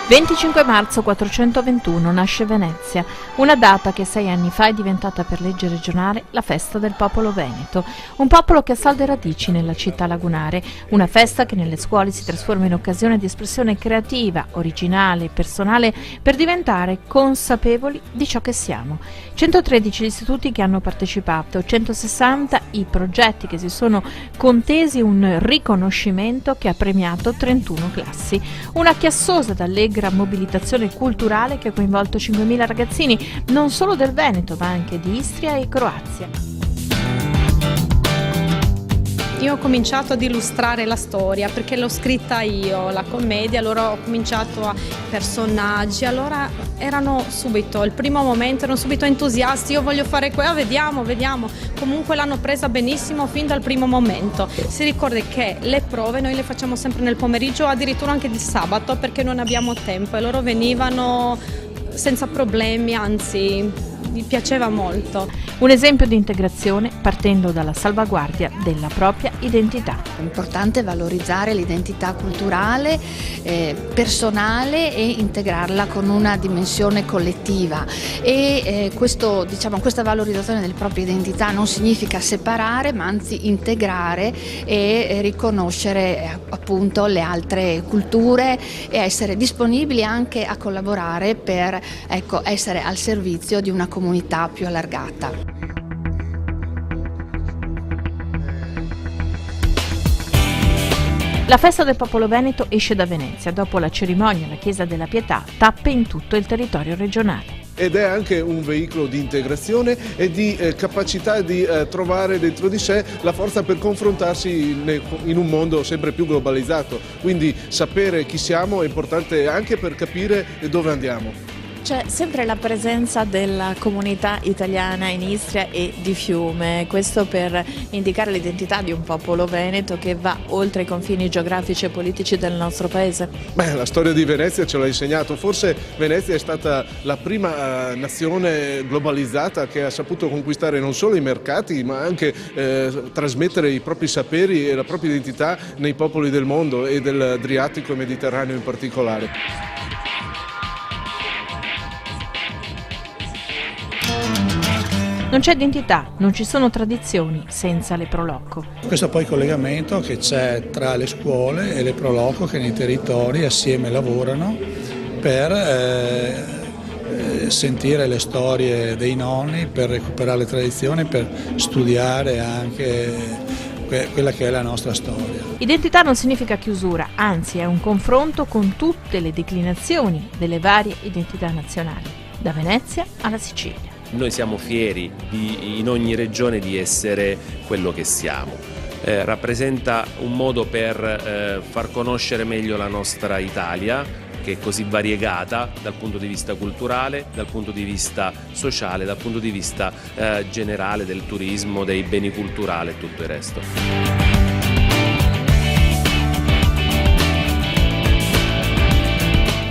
25 marzo 421 nasce Venezia, una data che 6 anni fa è diventata per legge regionale la festa del popolo veneto, un popolo che ha salde radici nella città lagunare, una festa che nelle scuole si trasforma in occasione di espressione creativa, originale e personale per diventare consapevoli di ciò che siamo. 113 gli istituti che hanno partecipato, 160 i progetti che si sono contesi, un riconoscimento che ha premiato 31 classi, una chiassosa ed allegra mobilitazione culturale che ha coinvolto 5.000 ragazzini non solo del Veneto ma anche di Istria e Croazia. Io ho cominciato ad illustrare la storia perché l'ho scritta io, la commedia, allora ho cominciato a personaggi, allora erano subito, il primo momento erano subito entusiasti, io voglio fare quello, vediamo, comunque l'hanno presa benissimo fin dal primo momento. Si ricorda che le prove noi le facciamo sempre nel pomeriggio, addirittura anche di sabato perché non abbiamo tempo e loro venivano senza problemi, anzi mi piaceva molto. Un esempio di integrazione partendo dalla salvaguardia della propria identità. È importante valorizzare l'identità culturale, personale e integrarla con una dimensione collettiva e questa valorizzazione della propria identità non significa separare ma anzi integrare e riconoscere appunto le altre culture e essere disponibili anche a collaborare per essere al servizio di una comunità più allargata. La festa del popolo veneto esce da Venezia, dopo la cerimonia alla Chiesa della Pietà, tappe in tutto il territorio regionale. Ed è anche un veicolo di integrazione e di capacità di trovare dentro di sé la forza per confrontarsi in un mondo sempre più globalizzato. Quindi sapere chi siamo è importante anche per capire dove andiamo. C'è sempre la presenza della comunità italiana in Istria e di Fiume, questo per indicare l'identità di un popolo veneto che va oltre i confini geografici e politici del nostro paese. La storia di Venezia ce l'ha insegnato, forse Venezia è stata la prima nazione globalizzata che ha saputo conquistare non solo i mercati ma anche trasmettere i propri saperi e la propria identità nei popoli del mondo e dell'Adriatico e Mediterraneo in particolare. Non c'è identità, non ci sono tradizioni senza le Proloco. Questo poi collegamento che c'è tra le scuole e le Proloco che nei territori assieme lavorano per sentire le storie dei nonni, per recuperare le tradizioni, per studiare anche quella che è la nostra storia. Identità non significa chiusura, anzi è un confronto con tutte le declinazioni delle varie identità nazionali, da Venezia alla Sicilia. Noi siamo fieri in ogni regione di essere quello che siamo. Rappresenta un modo per far conoscere meglio la nostra Italia, che è così variegata dal punto di vista culturale, dal punto di vista sociale, dal punto di vista generale del turismo, dei beni culturali e tutto il resto.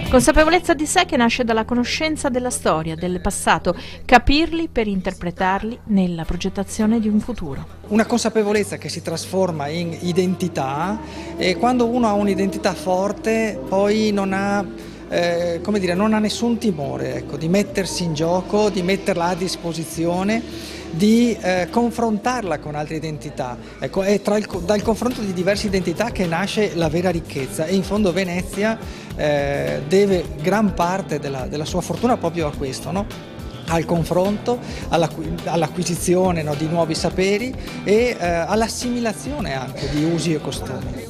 Consapevolezza di sé che nasce dalla conoscenza della storia, del passato, capirli per interpretarli nella progettazione di un futuro. Una consapevolezza che si trasforma in identità e quando uno ha un'identità forte poi non ha nessun timore di mettersi in gioco, di metterla a disposizione, di confrontarla con altre identità. È dal confronto di diverse identità che nasce la vera ricchezza e in fondo Venezia deve gran parte della sua fortuna proprio a questo, no? Al confronto, all'acquisizione di nuovi saperi e all'assimilazione anche di usi e costumi.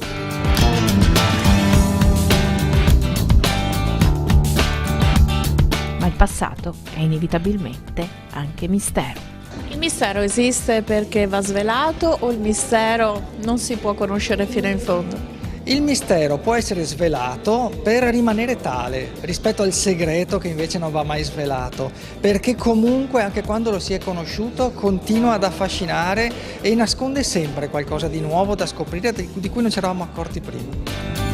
Ma il passato è inevitabilmente anche mistero. Il mistero esiste perché va svelato o il mistero non si può conoscere fino in fondo? Il mistero può essere svelato per rimanere tale rispetto al segreto che invece non va mai svelato, perché comunque anche quando lo si è conosciuto continua ad affascinare e nasconde sempre qualcosa di nuovo da scoprire di cui non ci eravamo accorti prima.